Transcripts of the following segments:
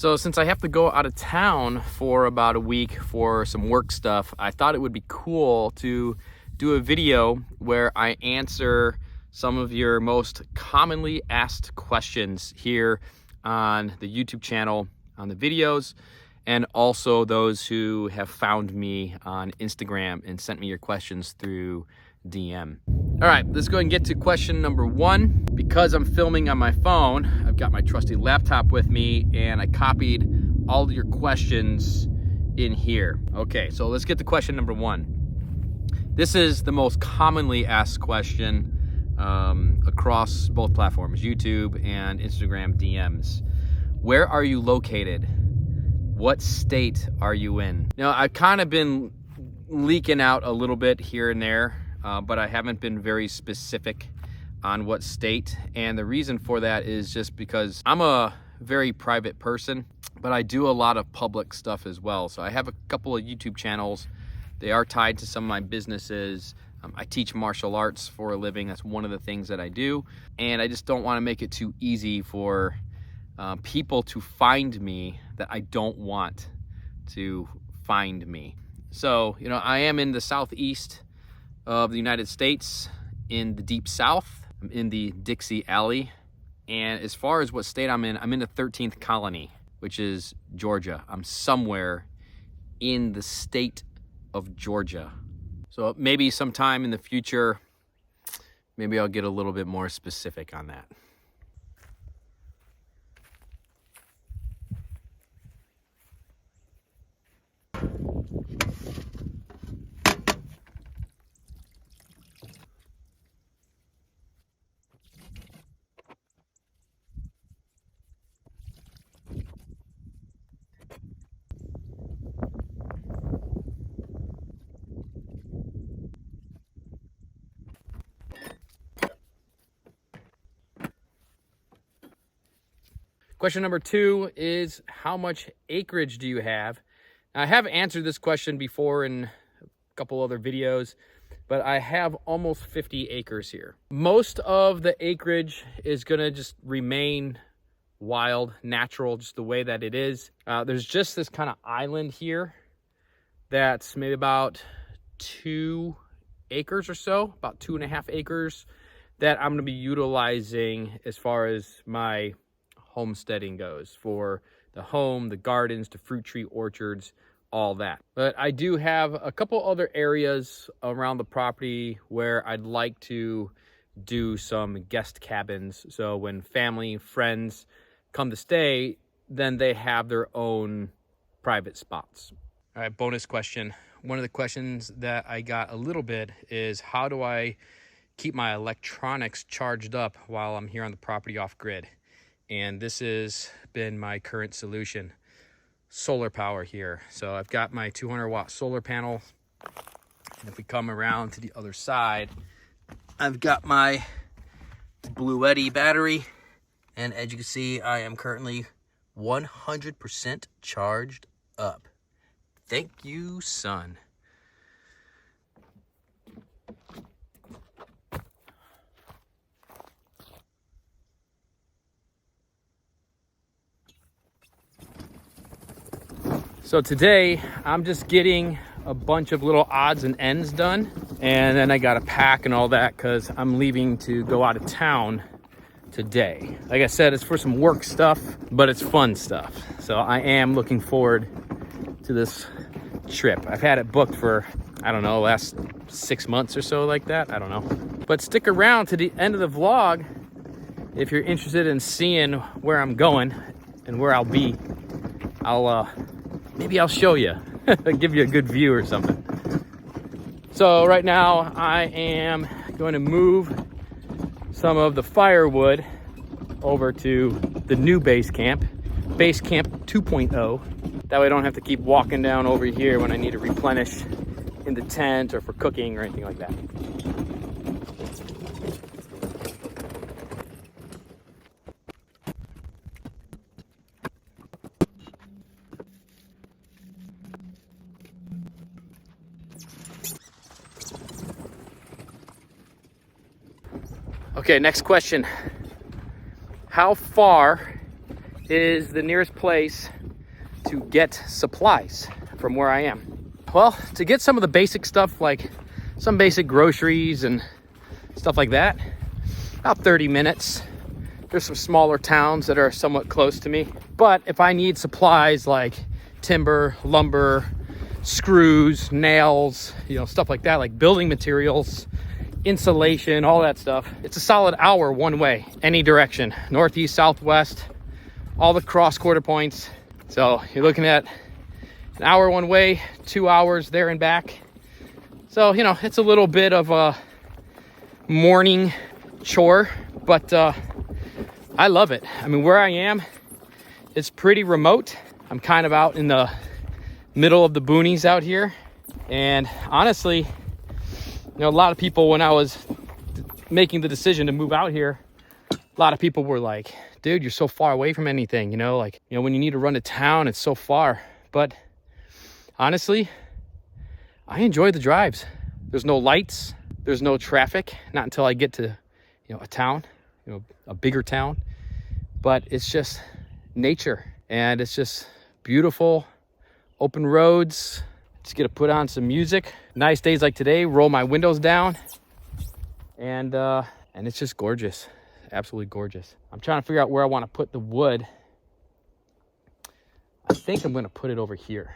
So since I have to go out of town for about a week for some work stuff, I thought it would be cool to do a video where I answer some of your most commonly asked questions here on the YouTube channel, on the videos, and also those who have found me on Instagram and sent me your questions through DM. All right, let's go ahead and get to question number one. Because I'm filming on my phone, I've got my trusty laptop with me and I copied all of your questions in here. Okay, so let's get to question number one. This is the most commonly asked question across both platforms, YouTube and Instagram DMs. Where are you located? What state are you in? Now, I've kind of been leaking out a little bit here and there, but I haven't been very specific on what state. And the reason for that is just because I'm a very private person, but I do a lot of public stuff as well. So I have a couple of YouTube channels. They are tied to some of my businesses. I teach martial arts for a living. That's one of the things that I do. And I just don't want to make it too easy for people to find me that I don't want to find me. So, you know, I am in the southeast of the United States, in the deep south. I'm in the Dixie Alley. And as far as what state I'm in the 13th colony, which is Georgia. I'm somewhere in the state of Georgia. So maybe sometime in the future, maybe I'll get a little bit more specific on that. Question number two is, how much acreage do you have? Now, I have answered this question before in a couple other videos, but I have almost 50 acres here. Most of the acreage is gonna just remain wild, natural, just the way that it is. There's just this kind of island here that's maybe about 2 acres or so, about 2.5 acres, that I'm gonna be utilizing as far as my homesteading goes, for the home, the gardens, the fruit tree orchards, all that. But I do have a couple other areas around the property where I'd like to do some guest cabins. So when family, friends come to stay, then they have their own private spots. All right, bonus question. One of the questions that I got a little bit is, how do I keep my electronics charged up while I'm here on the property off grid? And this has been my current solution: solar power here. So I've got my 200-watt solar panel. And if we come around to the other side, I've got my Bluetti battery. And as you can see, I am currently 100% charged up. Thank you, sun. So today, I'm just getting a bunch of little odds and ends done. And then I got to pack and all that because I'm leaving to go out of town today. Like I said, it's for some work stuff, but it's fun stuff. So I am looking forward to this trip. I've had it booked for, I don't know, last 6 months or so, like that. I don't know. But stick around to the end of the vlog if you're interested in seeing where I'm going and where I'll be. Maybe I'll show you, give you a good view or something. So right now I am going to move some of the firewood over to the new base camp 2.0. That way I don't have to keep walking down over here when I need to replenish in the tent or for cooking or anything like that. Okay, next question. How far is the nearest place to get supplies from where I am? Well, to get some of the basic stuff, like some basic groceries and stuff like that, about 30 minutes. There's some smaller towns that are somewhat close to me. But if I need supplies like timber, lumber, screws, nails, stuff like that, like building materials, insulation, all that stuff, it's a solid hour one way, any direction, northeast, southwest, all the cross quarter points. So you're looking at an hour one way, 2 hours there and back. So, it's a little bit of a morning chore, but I love it. I mean, where I am, it's pretty remote. I'm kind of out in the middle of the boonies out here. And honestly, a lot of people, when I was making the decision to move out here, a lot of people were like, dude, you're so far away from anything, when you need to run to town, it's so far. But honestly, I enjoy the drives. There's no lights, there's no traffic, not until I get to, a town, a bigger town. But it's just nature, and it's just beautiful, open roads. Just get to put on some music. Nice days like today, roll my windows down, and it's just gorgeous, absolutely gorgeous. I'm trying to figure out where I want to put the wood. I think I'm going to put it over here.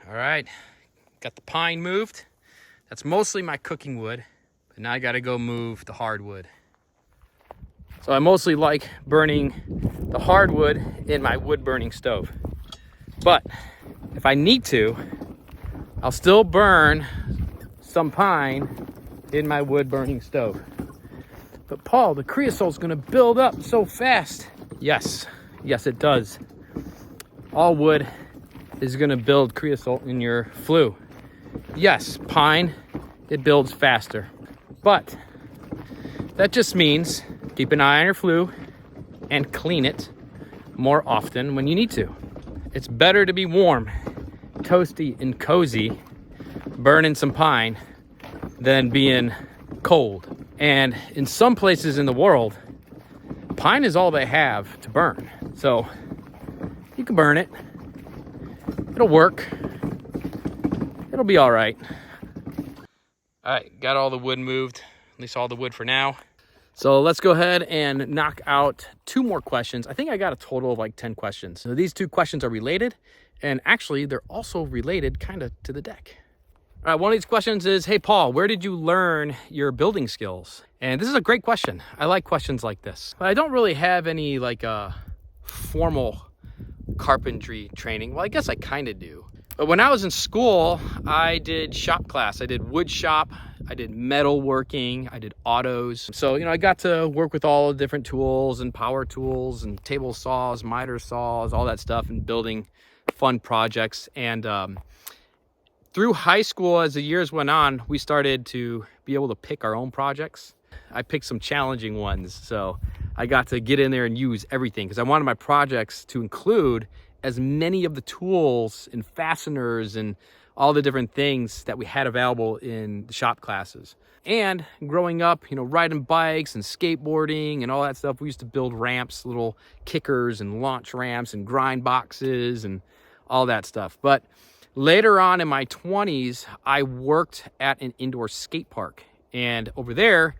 All right, got the pine moved. That's mostly my cooking wood, but now I gotta go move the hardwood. So I mostly like burning the hardwood in my wood burning stove. But if I need to, I'll still burn some pine in my wood burning stove. But Paul, the creosote's gonna build up so fast. Yes, it does. All wood is going to build creosote in your flue. Yes, pine, it builds faster. But that just means keep an eye on your flue and clean it more often when you need to. It's better to be warm, toasty, and cozy burning some pine than being cold. And in some places in the world, pine is all they have to burn. So you can burn it. It'll work. It'll be all right. All right, got all the wood moved, at least all the wood for now. So let's go ahead and knock out 2 more questions. I think I got a total of like 10 questions. So these 2 questions are related, and actually they're also related kind of to the deck. All right, one of these questions is, hey Paul, where did you learn your building skills? And this is a great question. I like questions like this. But I don't really have any like formal carpentry training. Well, I guess I kind of do. But when I was in school, I did shop class. I did wood shop, I did metal working, I did autos. So, I got to work with all the different tools and power tools and table saws, miter saws, all that stuff, and building fun projects. And through high school, as the years went on, we started to be able to pick our own projects. I picked some challenging ones, so I got to get in there and use everything because I wanted my projects to include as many of the tools and fasteners and all the different things that we had available in the shop classes. And growing up, riding bikes and skateboarding and all that stuff, we used to build ramps, little kickers and launch ramps and grind boxes and all that stuff. But later on in my 20s, I worked at an indoor skate park. And over there,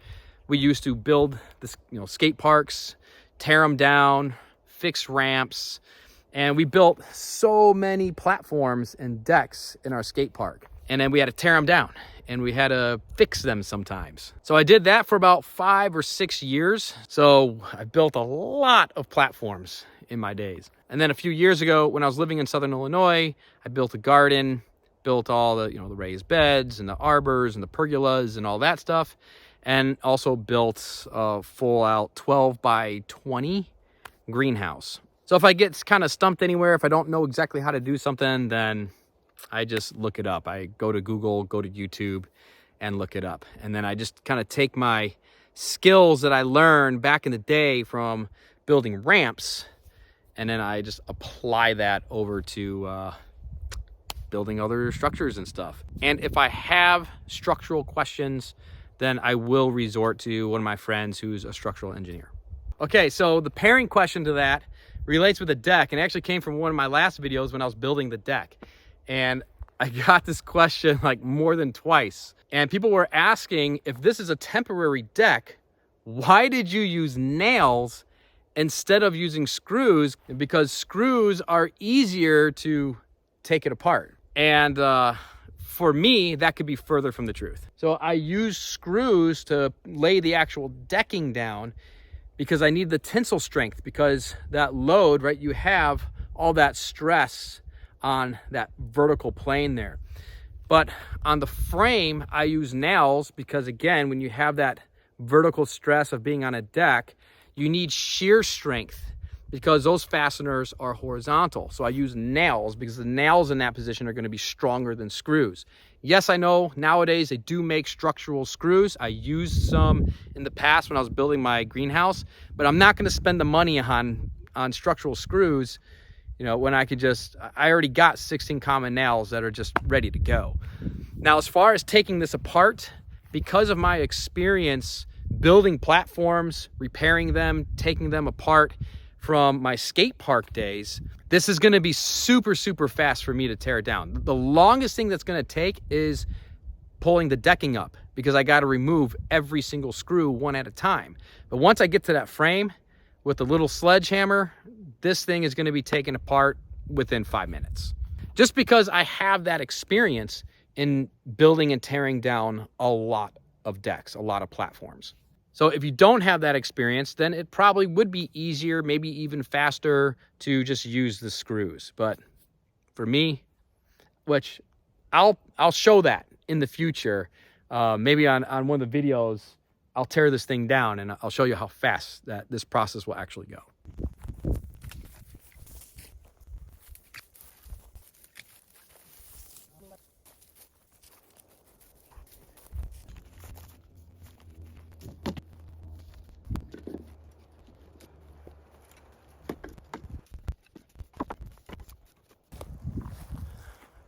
we used to build this, skate parks, tear them down, fix ramps, and we built so many platforms and decks in our skate park. And then we had to tear them down, and we had to fix them sometimes. So I did that for about 5 or 6 years. So I built a lot of platforms in my days. And then a few years ago, when I was living in Southern Illinois, I built a garden, built all the, the raised beds and the arbors and the pergolas and all that stuff. And also built a full out 12 by 20 greenhouse. So if I get kind of stumped anywhere, if I don't know exactly how to do something, then I just look it up. I go to Google, go to YouTube, and look it up. And then I just kind of take my skills that I learned back in the day from building ramps, and then I just apply that over to building other structures and stuff. And if I have structural questions, then I will resort to one of my friends who's a structural engineer. Okay, so the pairing question to that relates with the deck, and actually came from one of my last videos when I was building the deck. And I got this question like more than twice. And people were asking, if this is a temporary deck, why did you use nails instead of using screws? Because screws are easier to take it apart. And for me, that could be further from the truth. So I use screws to lay the actual decking down because I need the tensile strength, because that load, right, you have all that stress on that vertical plane there. But on the frame, I use nails because, again, when you have that vertical stress of being on a deck, you need shear strength because those fasteners are horizontal. So I use nails because the nails in that position are going to be stronger than screws. Yes, I know nowadays they do make structural screws. I used some in the past when I was building my greenhouse, but I'm not going to spend the money on structural screws, you know, when I could just, I already got 16 common nails that are just ready to go. Now, as far as taking this apart, because of my experience building platforms, repairing them, taking them apart from my skate park days, this is gonna be super, super fast for me to tear it down. The longest thing that's gonna take is pulling the decking up, because I gotta remove every single screw one at a time. But once I get to that frame with a little sledgehammer, this thing is gonna be taken apart within 5 minutes. Just because I have that experience in building and tearing down a lot of decks, a lot of platforms. So if you don't have that experience, then it probably would be easier, maybe even faster, to just use the screws. But for me, which I'll show that in the future, maybe on one of the videos, I'll tear this thing down and I'll show you how fast that this process will actually go.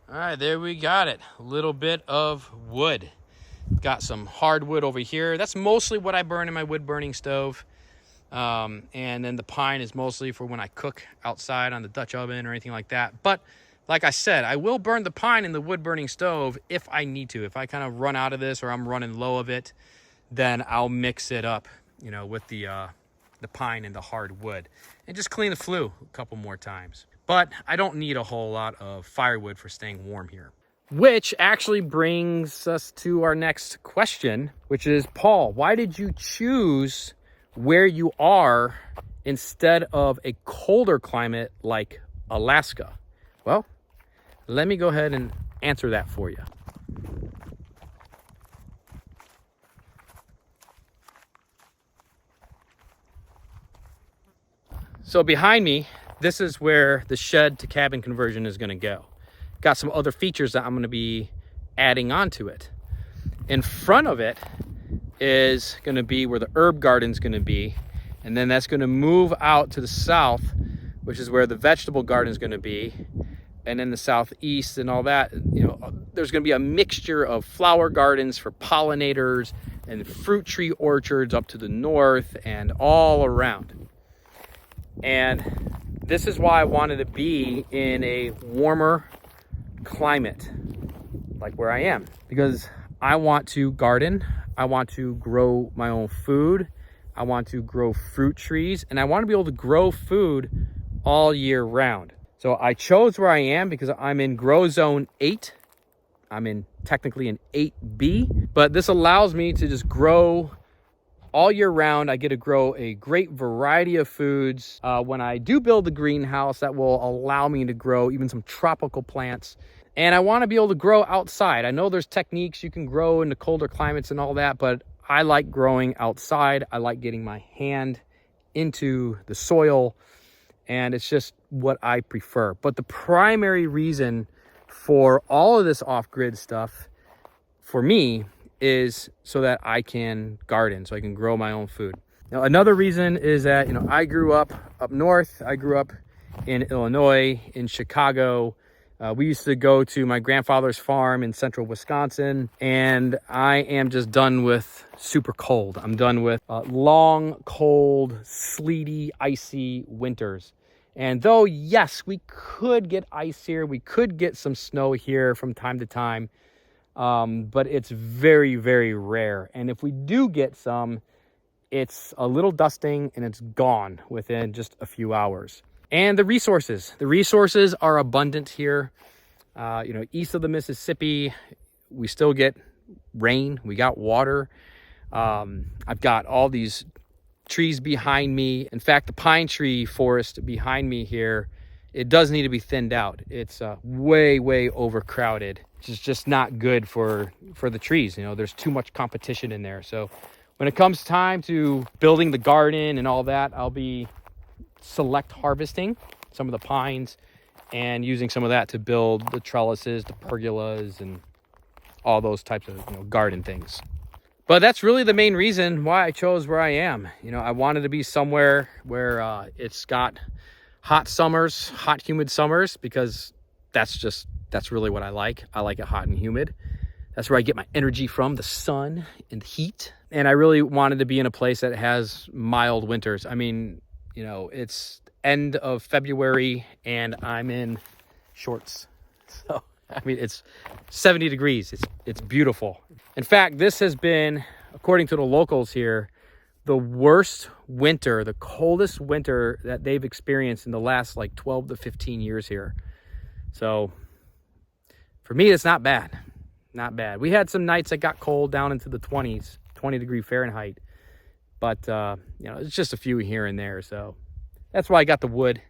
All right, there we got it. A little bit of wood. Got some hardwood over here. That's mostly what I burn in my wood burning stove. And then the pine is mostly for when I cook outside on the Dutch oven or anything like that. But like I said, I will burn the pine in the wood burning stove if I need to. If I kind of run out of this or I'm running low of it, then I'll mix it up, you know, with the pine and the hardwood and just clean the flue a couple more times. But I don't need a whole lot of firewood for staying warm here. Which actually brings us to our next question, which is, Paul, why did you choose where you are instead of a colder climate like Alaska? Well, let me go ahead and answer that for you. So behind me, this is where the shed to cabin conversion is going to go. Got some other features that I'm going to be adding onto it. In front of it is going to be where the herb garden is going to be, and then that's going to move out to the south, which is where the vegetable garden is going to be, and then the southeast and all that. You know, there's going to be a mixture of flower gardens for pollinators and fruit tree orchards up to the north and all around. And this is why I wanted to be in a warmer climate like where I am, because I want to garden, I want to grow my own food, I want to grow fruit trees, and I want to be able to grow food all year round. So I chose where I am because I'm in grow zone 8. I'm in technically an 8B, but this allows me to just grow all year round. I get to grow a great variety of foods. When I do build the greenhouse, that will allow me to grow even some tropical plants. And I want to be able to grow outside. I know there's techniques you can grow in the colder climates and all that, but I like growing outside. I like getting my hand into the soil and it's just what I prefer. But the primary reason for all of this off-grid stuff for me is so that I can garden, so I can grow my own food. Now, another reason is that, I grew up north. I grew up in Illinois, in Chicago. We used to go to my grandfather's farm in central Wisconsin, and I am just done with super cold. I'm done with long, cold, sleety, icy winters. And though, yes, we could get ice here, we could get some snow here from time to time, but it's very, very rare. And if we do get some, it's a little dusting and it's gone within just a few hours. And the resources are abundant here. East of the Mississippi, we still get rain. We got water. I've got all these trees behind me. In fact, the pine tree forest behind me here, it does need to be thinned out. It's way, way overcrowded. It's just not good for the trees. There's too much competition in there. So when it comes time to building the garden and all that, I'll be select harvesting some of the pines and using some of that to build the trellises, the pergolas, and all those types of garden things. But that's really the main reason why I chose where I am. I wanted to be somewhere where it's got hot summers, hot humid summers, because that's really what I like. I like it hot and humid. That's where I get my energy from, the sun and the heat. And I really wanted to be in a place that has mild winters. I mean, it's end of February and I'm in shorts. So, it's 70 degrees. It's beautiful. In fact, this has been, according to the locals here, the worst winter, the coldest winter that they've experienced in the last 12 to 15 years here. So for me, it's not bad. Not bad. We had some nights that got cold down into the 20s, 20 degree Fahrenheit. But, it's just a few here and there. So that's why I got the wood,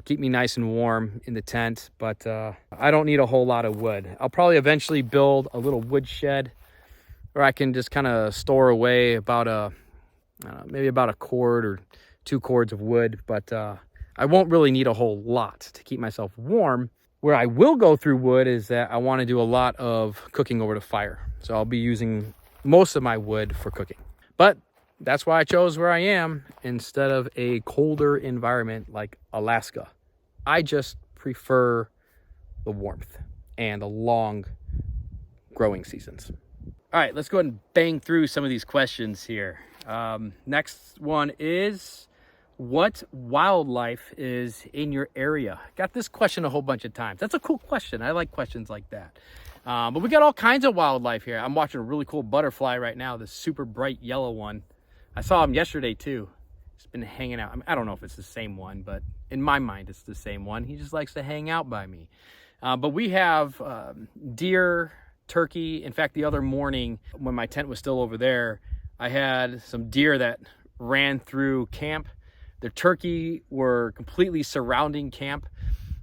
keep me nice and warm in the tent. But I don't need a whole lot of wood. I'll probably eventually build a little wood shed where I can just kind of store away about maybe about a cord or 2 cords of wood. But I won't really need a whole lot to keep myself warm. Where I will go through wood is that I want to do a lot of cooking over the fire. So I'll be using most of my wood for cooking. But that's why I chose where I am instead of a colder environment like Alaska. I just prefer the warmth and the long growing seasons. All right, let's go ahead and bang through some of these questions here. Next one is, what wildlife is in your area? Got this question a whole bunch of times. That's a cool question. I like questions like that. But we got all kinds of wildlife here. I'm watching a really cool butterfly right now, this super bright yellow one. I saw him yesterday too. He's been hanging out. I don't know if it's the same one, but in my mind, it's the same one. He just likes to hang out by me. But we have deer, turkey. In fact, the other morning when my tent was still over there, I had some deer that ran through camp. The turkey were completely surrounding camp.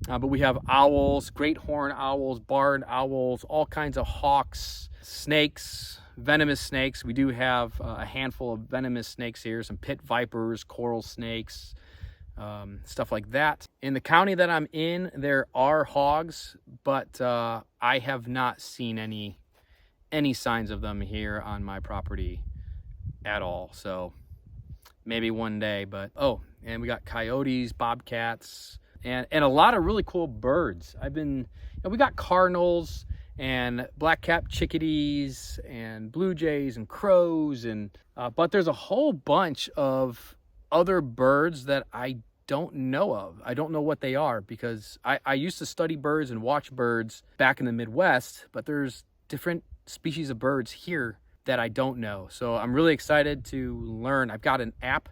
But we have owls, great horned owls, barred owls, all kinds of hawks, snakes, venomous snakes. We do have a handful of venomous snakes here, some pit vipers, coral snakes, stuff like that. In the county that I'm in, there are hogs, but I have not seen any signs of them here on my property at all. So maybe one day, but and we got coyotes, bobcats, and a lot of really cool birds. We got cardinals and black-capped chickadees and blue jays and crows, and but there's a whole bunch of other birds that I don't know of. I don't know what they are, because I used to study birds and watch birds back in the Midwest, but there's different species of birds here that I don't know. So I'm really excited to learn. I've got an app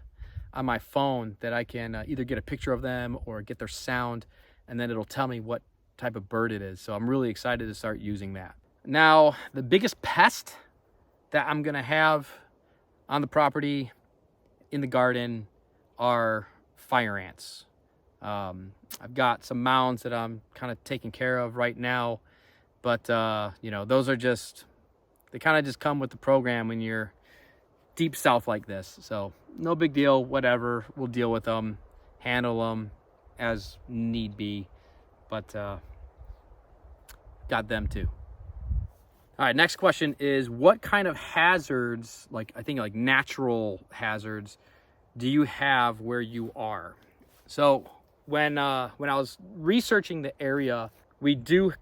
on my phone that I can either get a picture of them or get their sound, and then it'll tell me what type of bird it is. So I'm really excited to start using that. Now, the biggest pest that I'm gonna have on the property, in the garden, are fire ants. I've got some mounds that I'm kind of taking care of right now, but those are they kind of just come with the program when you're deep south like this. So no big deal, whatever, we'll deal with them, handle them. as need be, but got them too. All right, next question is, what kind of hazards, like I think like natural hazards, do you have where you are? So when I was researching the area, we do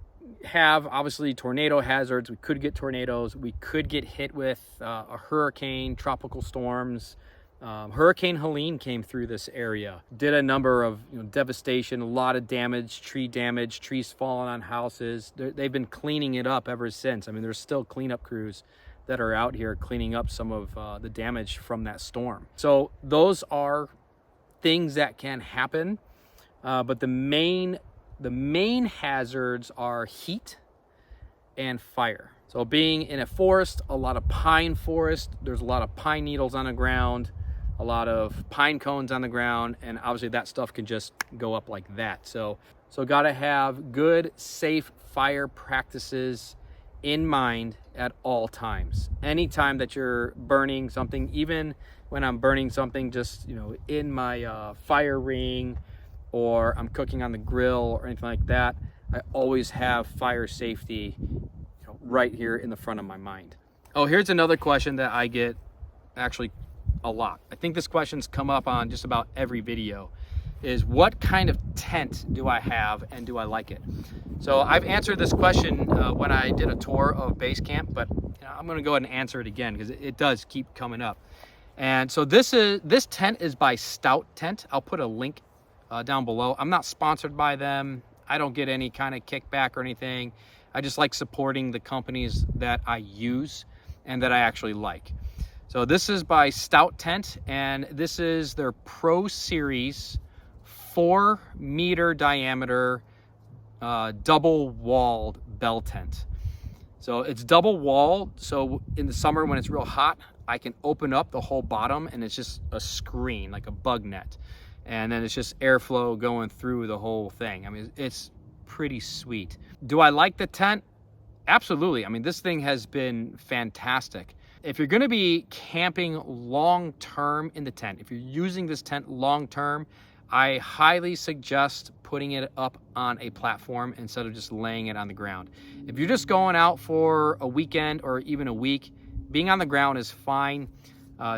have obviously tornado hazards. We could get tornadoes. We could get hit with a hurricane, tropical storms. Hurricane Helene came through this area, did a number of devastation, a lot of damage, trees falling on houses. They've been cleaning it up ever since. I mean, there's still cleanup crews that are out here cleaning up some of the damage from that storm. So those are things that can happen, but the main hazards are heat and fire. So being in a forest, a lot of pine forest, there's a lot of pine needles on the ground, a lot of pine cones on the ground, and obviously that stuff can just go up like that. So got to have good, safe fire practices in mind at all times. Anytime that you're burning something, even when I'm burning something just in my fire ring, or I'm cooking on the grill or anything like that, I always have fire safety right here in the front of my mind. Oh, here's another question that I get actually a lot. I think this question's come up on just about every video, is what kind of tent do I have and do I like it? So I've answered this question when I did a tour of base camp, but I'm gonna go ahead and answer it again because it does keep coming up. And so this tent is by Stout Tent. I'll put a link down below. I'm not sponsored by them. I don't get any kind of kickback or anything. I just like supporting the companies that I use and that I actually like. So this is by Stout Tent, and this is their Pro Series 4-meter diameter double walled bell tent. So it's double walled, so in the summer when it's real hot, I can open up the whole bottom and it's just a screen, like a bug net. And then it's just airflow going through the whole thing. I mean, it's pretty sweet. Do I like the tent? Absolutely. I mean, this thing has been fantastic. If you're gonna be camping long-term in the tent, if you're using this tent long-term, I highly suggest putting it up on a platform instead of just laying it on the ground. If you're just going out for a weekend or even a week, being on the ground is fine.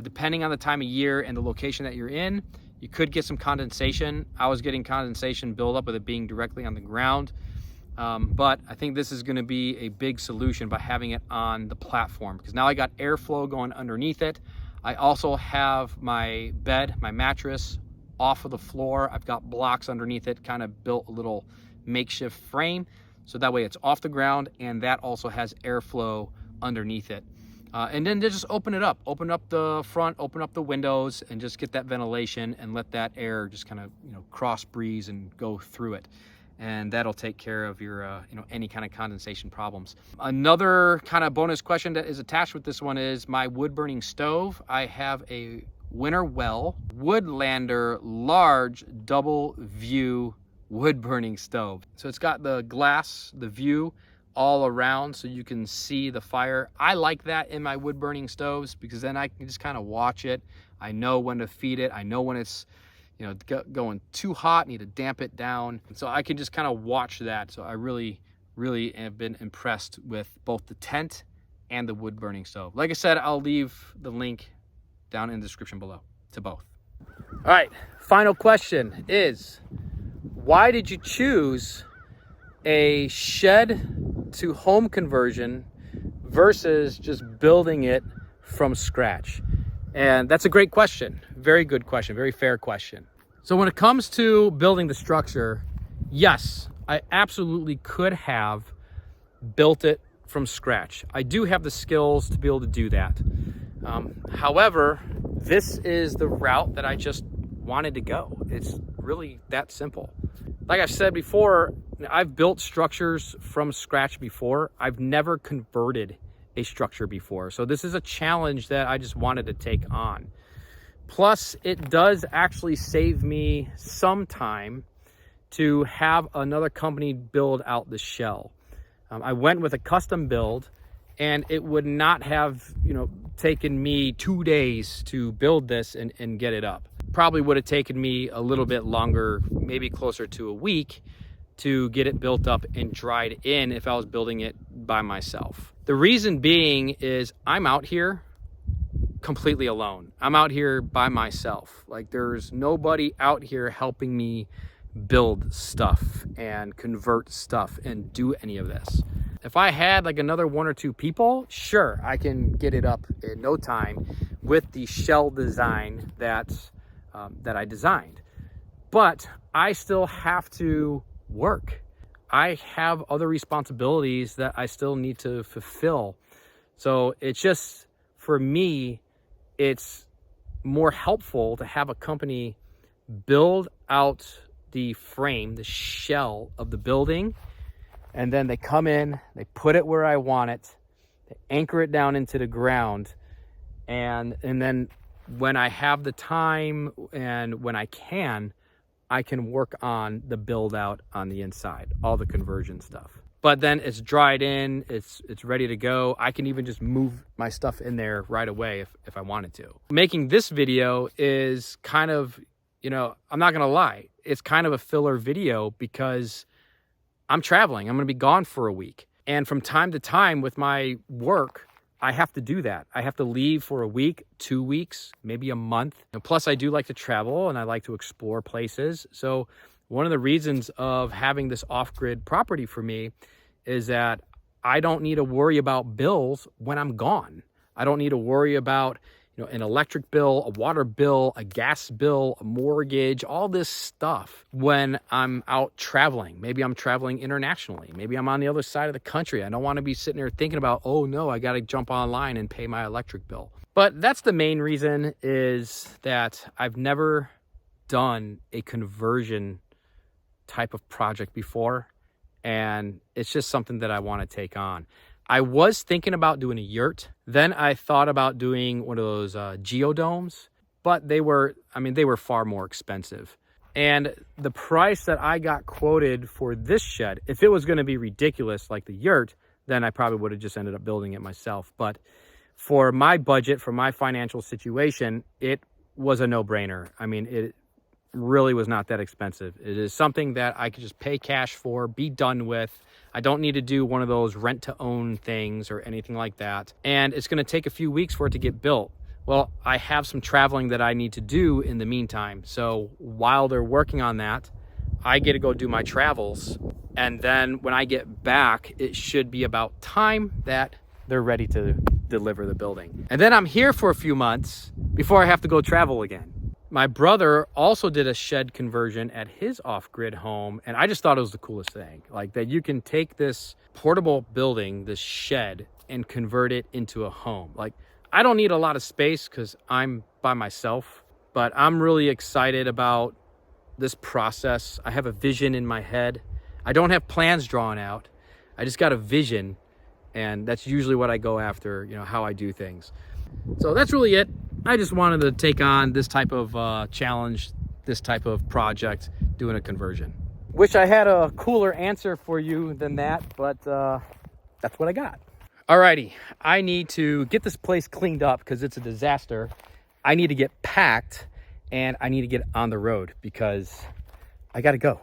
Depending on the time of year and the location that you're in, you could get some condensation. I was getting condensation buildup with it being directly on the ground. But I think this is gonna be a big solution by having it on the platform, because now I got airflow going underneath it. I also have my bed, my mattress off of the floor. I've got blocks underneath it, kind of built a little makeshift frame. So that way it's off the ground and that also has airflow underneath it. And then just open it up, open up the front, open up the windows, and just get that ventilation and let that air just kind of, cross breeze and go through it. And that'll take care of your, any kind of condensation problems. Another kind of bonus question that is attached with this one is my wood burning stove. I have a Winter Well Woodlander large double view wood burning stove. So it's got the glass, the view all around so you can see the fire. I like that in my wood burning stoves because then I can just kind of watch it. I know when to feed it. I know when it's going too hot, need to damp it down. And so I can just kind of watch that. So I really, really have been impressed with both the tent and the wood burning stove. Like I said, I'll leave the link down in the description below to both. All right, final question is, why did you choose a shed to home conversion versus just building it from scratch? And that's a great question. Very good question, very fair question. So when it comes to building the structure, yes, I absolutely could have built it from scratch. I do have the skills to be able to do that. However, this is the route that I just wanted to go. It's really that simple. Like I've said before, I've built structures from scratch before. I've never converted a structure before. So this is a challenge that I just wanted to take on. Plus, it does actually save me some time to have another company build out the shell. I went with a custom build, and it would not have taken me 2 days to build this and get it up. probably would have taken me a little bit longer, maybe closer to a week, to get it built up and dried in if I was building it by myself. The reason being is I'm out here completely alone. I'm out here by myself. Like, there's nobody out here helping me build stuff and convert stuff and do any of this. If I had like another 1 or 2 people, sure, I can get it up in no time with the shell design that I designed. But I still have to work. I have other responsibilities that I still need to fulfill. So it's just, for me, it's more helpful to have a company build out the frame, the shell of the building, and then they come in, they put it where I want it, they anchor it down into the ground, and then when I have the time and when I can work on the build out on the inside, all the conversion stuff. But then it's dried in, it's ready to go. I can even just move my stuff in there right away if I wanted to. Making this video is kind of, you know, I'm not gonna lie, it's kind of a filler video because I'm traveling. I'm gonna be gone for a week. And from time to time with my work, I have to do that. I have to leave for a week, 2 weeks, maybe a month. And plus, I do like to travel and I like to explore places. So one of the reasons of having this off-grid property for me is that I don't need to worry about bills when I'm gone. I don't need to worry about, you know, an electric bill, a water bill, a gas bill, a mortgage, all this stuff when I'm out traveling. Maybe I'm traveling internationally. Maybe I'm on the other side of the country. I don't want to be sitting there thinking about, oh no, I got to jump online and pay my electric bill. But that's the main reason, is that I've never done a conversion type of project before. And it's just something that I want to take on. I was thinking about doing a yurt. Then I thought about doing one of those geodomes, but they were far more expensive. And the price that I got quoted for this shed, if it was going to be ridiculous like the yurt, then I probably would have just ended up building it myself. But for my budget, for my financial situation, it was a no-brainer. I mean, it really was not that expensive. It is something that I could just pay cash for, be done with. I don't need to do one of those rent to own things or anything like that. And it's going to take a few weeks for it to get built. Well, I have some traveling that I need to do in the meantime. So while they're working on that, I get to go do my travels. And then when I get back, it should be about time that they're ready to deliver the building. And then I'm here for a few months before I have to go travel again. My brother also did a shed conversion at his off-grid home, and I just thought it was the coolest thing. Like, that you can take this portable building, this shed, and convert it into a home. Like, I don't need a lot of space because I'm by myself, but I'm really excited about this process. I have a vision in my head. I don't have plans drawn out. I just got a vision, and that's usually what I go after, you know, how I do things. So that's really it. I just wanted to take on this type of challenge, this type of project, doing a conversion. Wish I had a cooler answer for you than that, but that's what I got. Alrighty, I need to get this place cleaned up because it's a disaster. I need to get packed and I need to get on the road because I gotta go.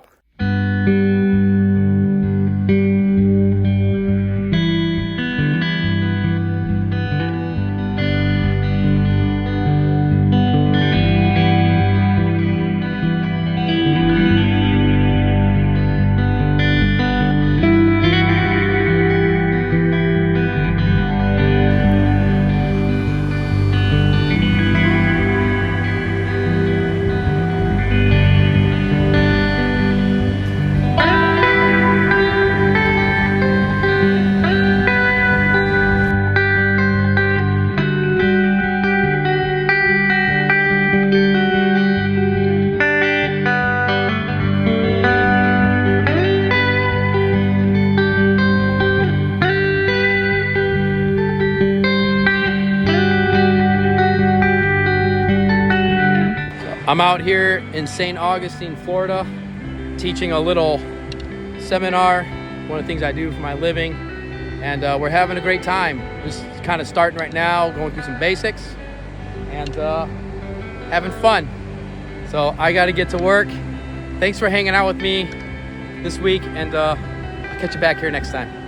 I'm out here in St. Augustine, Florida, teaching a little seminar, one of the things I do for my living, and we're having a great time. Just kind of starting right now, going through some basics, and having fun. So I got to get to work. Thanks for hanging out with me this week, and I'll catch you back here next time.